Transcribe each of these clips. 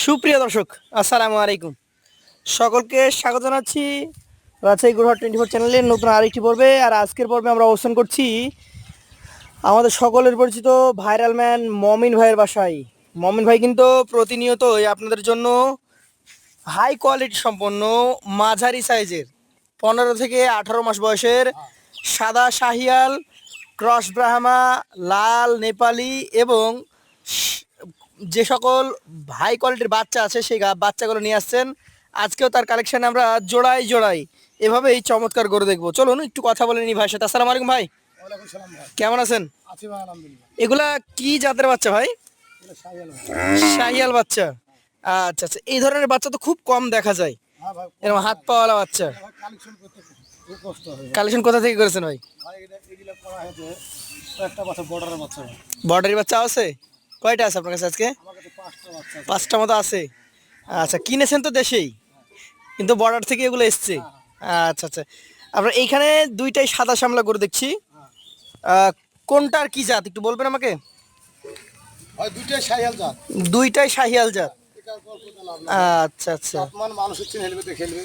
সুপ্রিয় দর্শক, আসসালামু আলাইকুম। সকলকে স্বাগত জানাচ্ছি রাজশাহী গরুহাট 24 চ্যানেলের নতুন আরেকটি পর্বে। আর আজকের পর্বে আমরা অবস্থান করছি আমাদের সকলের পরিচিত ভাইরাল ম্যান মমিন ভাইয়ের বাসায়। মমিন ভাই কিন্তু প্রতিনিয়তই আপনাদের জন্য হাই কোয়ালিটি সম্পন্ন মাঝারি সাইজের 15 থেকে 18 মাস বয়সের সাদা শাহিয়াল, ক্রস ব্রাহ্মা, লাল নেপালি এবং যে সকল হাই কোয়ালিটির বাচ্চা আছে সেই বাচ্চাগুলো নিয়ে আসছেন। আজকেও তার কালেকশন আমরা জোড়াই জোড়াই এভাবেই চমৎকার গরু দেখবো। চলুন একটু কথা বলে নি ভাইয়ের সাথে। আসসালামু আলাইকুম ভাই, ওয়ালাইকুম সালাম ভাই। কেমন আছেন? আছি ভাই আলহামদুলিল্লাহ। এগুলা কি জাতের বাচ্চা ভাই? এটা শাহিওয়াল ভাই। শাহিয়াল বাচ্চা। আচ্ছা আচ্ছা, এই ধরনের বাচ্চা তো খুব কম দেখা যায়, হ্যাঁ ভাই। এরকম হাত পাওয়ালা বাচ্চা। ভাই কালেকশন করতে খুব কষ্ট হয় ভাই। কালেকশন কোথা থেকে করেছেন ভাই? ভাই এগুলা করা হয়েছে একটা বাচ্চা বর্ডারের বাচ্চা ভাই। বর্ডারি বাচ্চা আছে? কয়টা আছে আপনার কাছে আজকে? আমার কাছে পাঁচটা বাচ্চা আছে। 5টা মতো আছে। আচ্ছা, কিনেছেন তো দেশেই, কিন্তু বর্ডার থেকে এগুলো এসছে। আচ্ছা আচ্ছা, আপনার এইখানে দুইটাই সাদা শ্যামলা গরু দেখছি। আহ, কোনটার কি জাত একটু বলবেন আমাকে? ভাই দুইটাই শাহিওয়াল জাত। দুইটাই শাহিয়াল জাত। এটা গল্প তো লাভ না। আচ্ছা আচ্ছা, জাতমান মানুষের চিনে হেলবে তো খেলবে।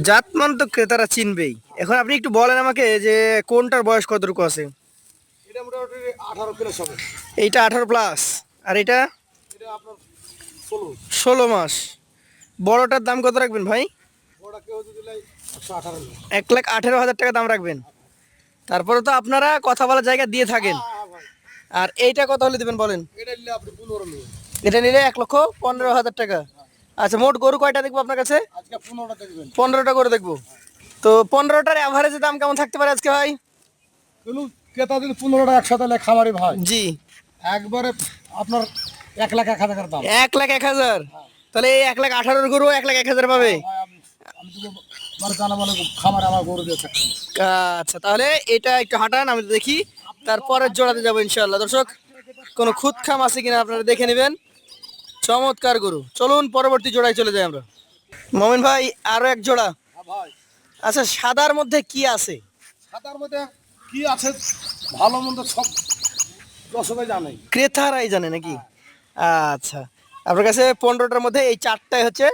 জাতমান তো ক্রেতারা চিনবেই। এখন আপনি একটু বলেন আমাকে যে কোনটার বয়স কতটুকু আছে? এটা মোটামুটি 18 প্লাস হবে। এইটা 18+, আর এটা এটা আপনার 16। 16 মাস। বড়টার দাম কত রাখবেন ভাই? বড় কেউ যদি লাই 118 নেয়। 1,18,000 টাকা দাম রাখবেন। তারপরে তো আপনারা কথা বলার জায়গা দিয়ে থাকেন। হ্যাঁ ভাই। আর এইটা কত হলে দেবেন বলেন? এটা নিলে আপনি 15 নেবেন। এটা নিলে 1,15,000 টাকা। আচ্ছা, মোট গরু কয়টা দেখবো আপনার কাছে? আজকে 15টা দেখবেন। 15টা করে দেখবো। তো 15টার অ্যাভারেজে দাম কেমন থাকতে পারে আজকে ভাই? কিন্তু ক্রেতা যদি 15টা একসাথে লেয় খামারি ভাই জি, একবারে আপনার 1,01,000 টাকার দাম। 1,01,000। তাহলে এই 1,18,000 গরু 1,01,000 পাবে। ভাই আমি তো মানে জানা বলে খামার আমার গরু দিয়েছে। আচ্ছা, তাহলে এটা একটু হাঁটান, আমি দেখি, তারপরে জোড়াতে যাবো ইনশাল্লাহ। দর্শক, কোনো খুদ খাম আছে কিনা আপনারা দেখে নেবেন। চমৎকার গরু। চলুন পরবর্তী জোড়ায় চলে যাই আমরা। মমিন ভাই, আরো এক জোড়া। ভাই আচ্ছা, সাদার মধ্যে কি আছে? খাতার মধ্যে কি আছে ভালো মন্দ সব দর্শকে জানে। ক্রেতারাই জানে নাকি? আচ্ছা, আপনার কাছে 15টার মধ্যে এই 4টাই হচ্ছে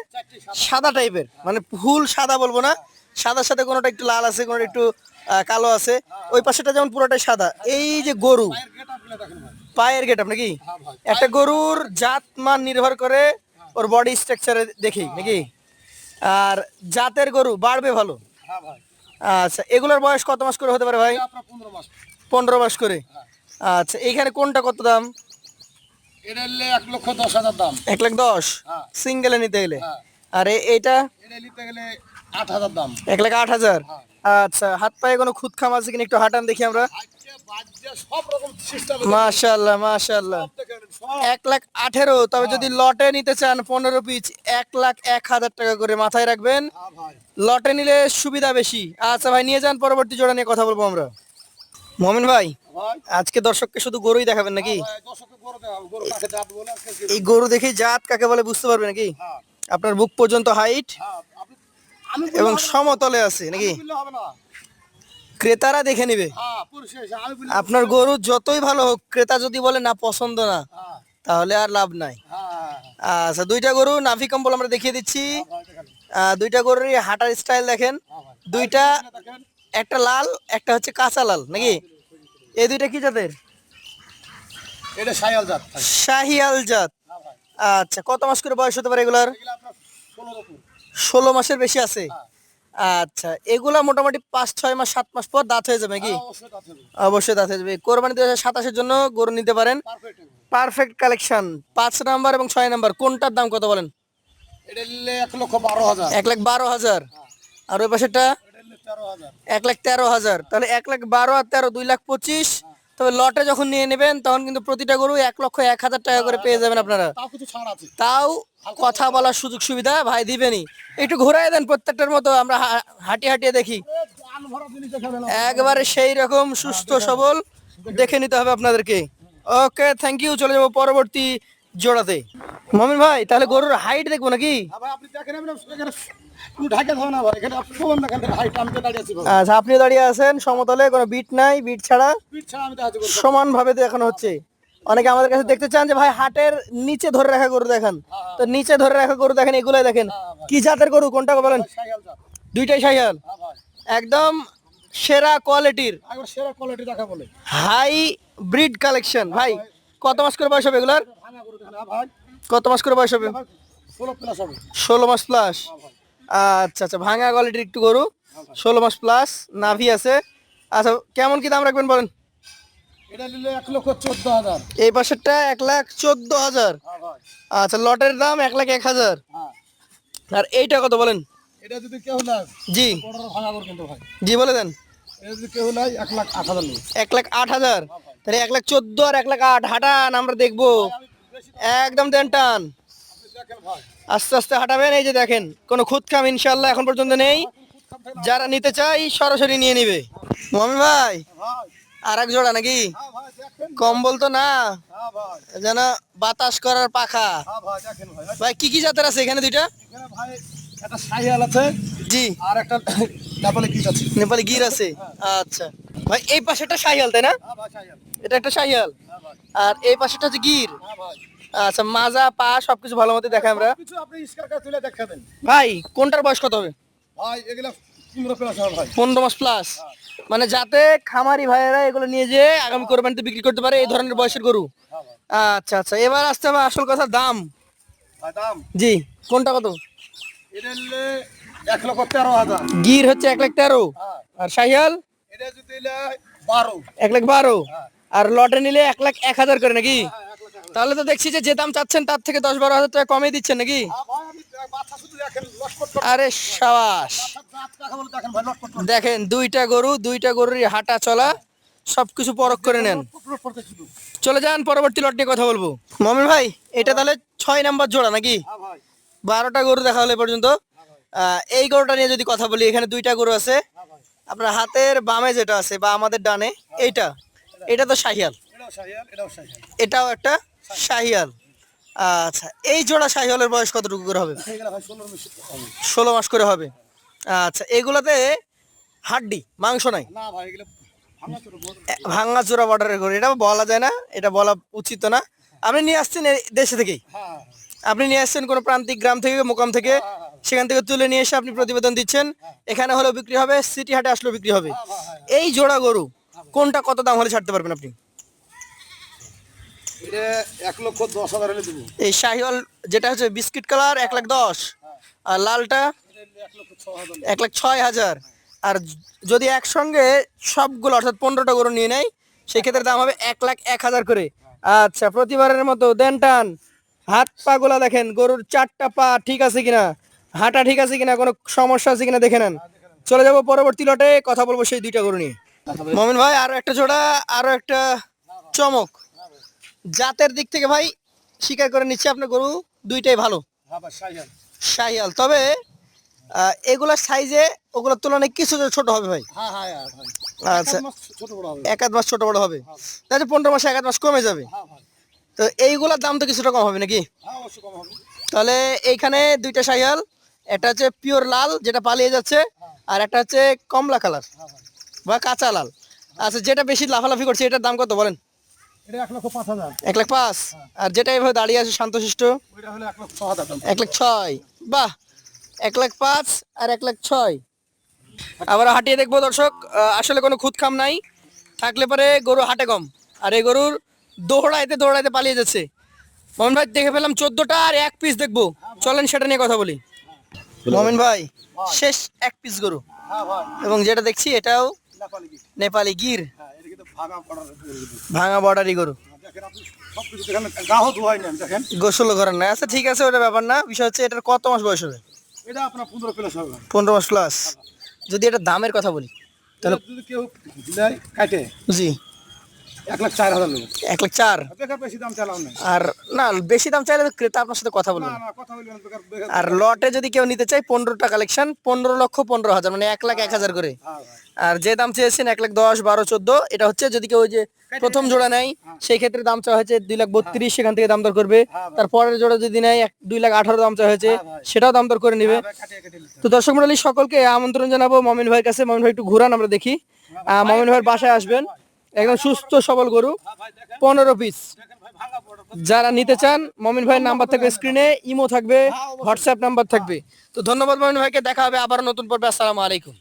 সাদা টাইপের, মানে ফুল সাদা বলবো না, সাদার সাথে কোনোটা একটু লাল আছে, কোনোটা একটু কালো আছে। ওই পাশেটা যেমন পুরোটাই সাদা। এই যে গরু পায়ের গেট আপনি দেখেন ভাই। পায়ের গেট নাকি? হ্যাঁ ভাই। একটা গরুর জাত মান নির্ভর করে ওর বডি স্ট্রাকচারে দেখি নাকি? আর জাতের গরু বাড়বে ভালো। হ্যাঁ ভাই। আচ্ছা, এগুলোর বয়স কত মাস করে হতে পারে ভাই? এটা আপনার 15 মাস। 15 মাস করে। আচ্ছা, এইখানে কোনটা কত দাম? এটা নিলে 1,10,000 দাম। 1,10,000 হ্যাঁ। সিঙ্গেলে নিতে গেলে। হ্যাঁ। আর এইটা এটা নিতে গেলে 8,000 দাম। 1,08,000। হ্যাঁ। আচ্ছা, হাত পায়ে কোনো খুদ খাম আছে কিনা একটু হাঁটান দেখি আমরা। আজকে বাজে সব রকম সিস্টেম মাশাআল্লাহ মাশাআল্লাহ। দেখেন সব। 1,18,000। তবে যদি লটে নিতে চান 15 পিস 1,01,000 টাকা করে মাথায় রাখবেন। হ্যাঁ ভাই। লটে নিলে সুবিধা বেশি। আচ্ছা ভাই, নিয়ে যান, পরবর্তী জোড়া নিয়ে কথা বলবো আমরা। মমিন ভাই, ভাই আজকে দর্শককে শুধু গরুই দেখাবেন নাকি? ভাই দর্শককে গরু দেখাবো। গরু কাকে জাত বলে আজকে এই গরু দেখেই জাত কাকে বলে বুঝতে পারবে নাকি? হ্যাঁ। আপনার বুক পর্যন্ত হাইট হ্যাঁ আমি এবং সমতলে আছে নাকি? বললে হবে না। ক্রেতারা দেখে নিবে। হ্যাঁ পরিশেষ আমি বলি। আপনার গরু যতই ভালো হোক, ক্রেতা যদি বলে না পছন্দ না, হ্যাঁ তাহলে আর লাভ নাই। হ্যাঁ আচ্ছা, দুইটা গরু নাভি কম্বল আমরা দেখিয়ে দিচ্ছি। ভাই দেখেন। দুইটা গরুর হাঁটার স্টাইল দেখেন। হ্যাঁ ভাই। দুইটা, দেখেন একটা লাল একটা হচ্ছে কাঁচা লাল নাকি? এই দুইটা কি জাতের? এটা শাহিওয়াল জাত ভাই। শাহিয়াল জাত। হ্যাঁ ভাই। আচ্ছা, কত মাস করে বয়স হতে পারে এগুলার? এগুলো আপনার 16 রকম। 16 মাসের বেশি আছে। হ্যাঁ। আচ্ছা, এগুলা মোটামুটি 5-6 মাস 7 মাস পর দাঁত হয়ে যাবে নাকি? হ্যাঁ, অবশ্যই জাত হবে। অবশ্যই দাঁত হয়ে যাবে। কোরবানি 2027-এর জন্য গরু নিতে পারেন। পারফেক্ট হবে। Perfect collection. 5 নাম্বার এবং 6 নাম্বার কোনটার দাম কত বলেন? এটা নিলে 1,12,000। 1,12,000। আর ওই পাশেরটা এটা নিলে 13,000। 1,13,000। তাহলে 1,12,000 আর 13 2,25,000। তবে লটে যখন নিয়ে নেবেন তখন কিন্তু প্রতিটা গরু 1,01,000 টাকা করে পেয়ে যাবেন আপনারা। তাও কিছু ছাড় আছে। তাও কথা বলার সুযোগ সুবিধা ভাই দিবেনই। একটু ঘুরাই দেন প্রত্যেকটার মতো, আমরা হাঁটিয়ে হাঁটিয়ে দেখি। আন ভরা জিনিস দেখাবেন। একবারে সেই রকম সুস্থ সবল দেখে নিতে হবে আপনাদেরকে। ওকে, থ্যাংক ইউ। চলে যাবো পরবর্তী জোড়াতে। মমিন ভাই, তাহলে গরুর হাইট দেখবো নাকি? হ্যাঁ ভাই আপনি দেখেন আমি এখানে পুরো ঢাকা থাও না ভাই। এখানে আপনি সমান দেখেন হাইট আমি তো দাঁড়িয়ে আছি ভাই। আচ্ছা, আপনি দাঁড়িয়ে আছেন সমতলে, কোনো বিট নাই, বিট ছাড়া পিঠ ছাড়া আমি দাঁড়িয়ে আছি। সমান ভাবে দেখানো হচ্ছে। অনেকে আমাদের কাছে দেখতে চান যে ভাই হাটের নিচে ধরে রাখা গরু দেখান, তো নিচে ধরে রাখা গরু দেখেন, এগুলাই দেখেন। কি জাতের গরু কোনটা বলেন? শাহিয়াল জাত। দুইটাই শাহিয়াল, হ্যাঁ ভাই, একদম সেরা কোয়ালিটির একবার সেরা কোয়ালিটি দেখা বলে। Hybrid collection. ভাই কত মাস করে বয়স হবে এগুলার? ভাঙা গরু দেখেন, হ্যাঁ ভাই, কত মাস করে বয়স হবে? 16 প্লাস হবে। 16 মাস প্লাস। হ্যাঁ ভাই, আচ্ছা আচ্ছা, ভাঙা কোয়ালিটির একটু গরু, 16 মাস প্লাস, নাভি আছে। আচ্ছা কেমন কি দাম রাখবেন বলেন? এটা নিলে 1,14,000। এই পাশেরটা 1,14,000। হ্যাঁ ভাই, আচ্ছা, লটের দাম 1,01,000। হ্যাঁ। আর এইটা কত বলেন? এটা যদি কেউ নেয়, জি বড় ভাঙা গরু কিন্তু ভাই, জি বলে দেন। এটা যদি কেউ নেয় 1,08,000 নেবে। 1,08,000, তাহলে 1,14,000 আর 1,08,000 হাঁটান, আমরা দেখবো। আমি বেশি একদম দেন টান, আপনি দেখেন ভাই, আস্তে আস্তে হাঁটাবেন। এই যে দেখেন, কোনো খুদখাম ইনশাল্লাহ এখন পর্যন্ত নেই। যারা নিতে চাই সরাসরি নিয়ে নিবে। মমি ভাই, ভাই, আর এক জোড়া নাকি? হ্যাঁ ভাই দেখেন, কম্বল তো না, হ্যাঁ ভাই, যেন বাতাস করার পাখা। হ্যাঁ ভাই দেখেন ভাই, ভাই কি কি জাতের আছে এখানে দুইটা? এখানে ভাই একটা শাহিয়াল আছে জি, আর একটা নেপালি কিট আছে। নেপালি গির আছে। আচ্ছা ভাই, এই পাশেটা শাহিয়াল তাই না? হ্যাঁ ভাই শাহিয়াল, এটা একটা শাহিয়াল, হ্যাঁ ভাই, আর এই পাশেটা হচ্ছে গির। হ্যাঁ ভাই, আচ্ছা, মাজা পা সবকিছু ভালো মতো দেখাই আমরা। কিছু আপনি স্কার কাছে তুলে দেখাবেন ভাই কোনটার বয়স কত হবে? ভাই, এগুলা 15 প্লাস হবে ভাই। 15 মাস প্লাস, মানে যাতে খামারি ভাইয়েরা এগুলো নিয়ে যে আগামী কোরবানিতে বিক্রি করতে পারে, এই ধরনের বয়সের গরু। হ্যাঁ ভাই, আচ্ছা আচ্ছা, এবার আসতে হবে আসল কথা, দাম। ভাই দাম জি, কোনটা কত? এটা নিলে 1,13,000। গির হচ্ছে 1,13,000, হ্যাঁ, আর শাহিয়াল এটা যদি নিলে 12। 1,12,000, হ্যাঁ, আর লটে নিলে 1,01,000 করে নাকি? হ্যাঁ 1,00,000। তাহলে তো দেখছি যে দাম চাচ্ছেন তার থেকে 10-12 হাজার টাকা কমে দিচ্ছেন নাকি? হ্যাঁ ভাই, আমি বাচ্চা শুধু দেখেন, লটপট করে আরে সাবাস, দাঁত কাকা বলে দেখেন ভাই, লটপট করে দেখেন দুইটা গরুর হাঁটা চলা সবকিছু পরখ করে নেন। লটপট করে শুধু। চলে যান, পরবর্তী লট নিয়ে কথা বলবো। মমিন ভাই, এটা তাহলে 6 নাম্বার জোড়া নাকি? হ্যাঁ ভাই, 12টা গরু দেখা হলো এ পর্যন্ত। এই গরুটা নিয়ে যদি কথা বলি, এখানে 2টা গরু আছে। হ্যাঁ ভাই, আপনার হাতের বামে যেটা আছে বা আমাদের ডানে এইটা, এটা তো শাহিয়াল, এটাও শাহিয়াল, এটাও শাহিয়াল। এটাও একটা শাহিয়াল। আচ্ছা, এই জোড়া শাহিয়ালের বয়স কতটুকু করে হবে? এগুলা ভাই 16 মিনিট হবে। 16 মাস করে হবে। আচ্ছা, এগুলাতে হাড্ডি মাংস নাই, না ভাই, এগুলো ভাঙা ছোট বড়। ভাঙা চোরা বর্ডারের গরু, এটা বলা যায় না, এটা বলা উচিত না। আপনি নিয়ে আসছেন এই দেশে থেকেই, হ্যাঁ, আপনি নিয়ে আসছেন কোনো প্রান্তিক গ্রাম থেকে, মোকাম থেকে, সেখান থেকে তুলে নিয়ে এসে আপনি প্রতিবেদন দিচ্ছেন। এখানে হলেও বিক্রি হবে, সিটি হাটে আসলেও বিক্রি হবে। হ্যাঁ ভাই, এই জোড়া গরু কোনটা কত দাম হলে ছাড়তে পারবেন আপনি? এটা 1,10,000 হলে দেবো। এই শাহিওয়াল যেটা হচ্ছে বিস্কিট কালার 1,10,000, আর লালটা এটা নিলে 1,06,000। 1,06,000। আর যদি একসঙ্গে সবগুলো অর্থাৎ 15টা গরু নিয়ে নেয়, সেক্ষেত্রে দাম হবে 1,01,000 করে। আচ্ছা, প্রতিবারের মতো দেন টান। হাত পা গুলা দেখেন, গরুর 4টা পা ঠিক আছে কিনা, হাঁটা ঠিক আছে কিনা, কোনো সমস্যা আছে কিনা দেখে নেন। চলে যাব পরবর্তী লটে, কথা বলবো সেই 2টা গরু নিয়ে। মমিন ভাই, আরো একটা জোড়া, আরো একটা চমক। জাতের দিক থেকে ভাই স্বীকার করে নিচ্ছে আপনার গরু দুইটাই ভালো, হ্যাঁ ভাই, শাহিয়াল। শাহিয়াল। তবে এগুলার সাইজে ওগুলোর তুলনায় কিছু ছোট হবে ভাই। হ্যাঁ হ্যাঁ হ্যাঁ ভাই, আচ্ছা, এক মাস ছোট বড় হবে। 1 মাস ছোট বড় হবে, তাহলে 15 মাসে 1 মাস কমে যাবে। হ্যাঁ ভাই, তো এইগুলার দাম তো কিছুটা কম হবে নাকি? হ্যাঁ অবশ্যই কম হবে। তাহলে এইখানে 2টা শাহিয়াল, একটা হচ্ছে পিওর লাল যেটা পালিয়ে যাচ্ছে, আর একটা হচ্ছে কমলা কালার হ্যাঁ ভাই, বা কাঁচা লাল। আচ্ছা, যেটা বেশি লাফালাফি করছে এটার দাম কত বলেন? এটা 1,05,000। 1,05,000। আর যেটা এইভাবে দাঁড়িয়ে আছে শান্তশিষ্ট, ওইটা হলে 1,06,000 দাম। 1,06,000। বাহ, 1,05,000 আর 1,06,000। আবার হাঁটিয়ে দেখবো দর্শক, আসলে কোনো খুদখাম নাই, থাকলে পরে গরু হাটে কম। আর এই গরুর দৌড়াইতে দৌড়াইতে পালিয়ে যাচ্ছে। মোমিন ভাই, দেখে পেলাম 14টা, আর 1 পিস দেখবো, চলেন সেটা নিয়ে কথা বলি। মোমিন ভাই, শেষ 1 পিস গরু, হ্যাঁ ভাই, এবং যেটা দেখছি এটাও নেপালি কি? নেপালি গির, হ্যাঁ, এটা কিন্তু ভাঙা পড়ার। ভাঙা বর্ডারি গরু, দেখেন আপনি সবকিছু দেখেন, গাও ধোয়াই নেন দেখেন। গোসল করার নাই। আচ্ছা ঠিক আছে, ওটা ব্যাপার না, বিষয় হচ্ছে এটার কত মাস বয়স হবে? এটা আপনার 15 প্লাস হবে ভাই। 15 মাস প্লাস। যদি এটা দামের কথা বলি, তাহলে এটা যদি কেউ নেয় কাটে, জি 1,04,000 নেবে। 1,04,000। বেকার বেশি দাম চালাও না। আর না, বেশি দাম চাইলে তো ক্রেতা আপনার সাথে কথা না বলবেন। না, কথা বলবেন বেকার বেকার। আর লটে যদি কেউ নিতে চায় 15টা কালেকশন, 15,15,000, মানে 1,01,000 করে। হ্যাঁ ভাই, আর যে দাম চেয়েছেন 1,10,000, 12, 14, এটা হচ্ছে যদি কেউ ওই যে প্রথম জোড়া নেয়, সেই ক্ষেত্রে দাম চাওয়া হয়েছে 2,32,000, সেখান থেকে দাম দর করবে। তারপরের জোড়া যদি নেয় 2,18,000 দাম চাওয়া হয়েছে, সেটাও দাম দর করে নেবে। কাটিয়ে কাটিয়ে নিতে হবে। তো দর্শক মণ্ডলী সকলকে আমন্ত্রণ জানাবো মমিন ভাইয়ের কাছে। মমিন ভাই একটু ঘুরান, আমরা দেখি। মমিন ভাইয়ের বাসায় আসবেন, একদম সুস্থ সবল গরু, 15 পিস। যারা নিতে চান মমিন ভাইয়ের নাম্বার থাকবে স্ক্রিনে, ইমো থাকবে, হোয়াটসঅ্যাপ নাম্বার থাকবে। তো ধন্যবাদ মমিন ভাইকে, দেখা হবে আবার নতুন পর্বে। আসসালামু আলাইকুম।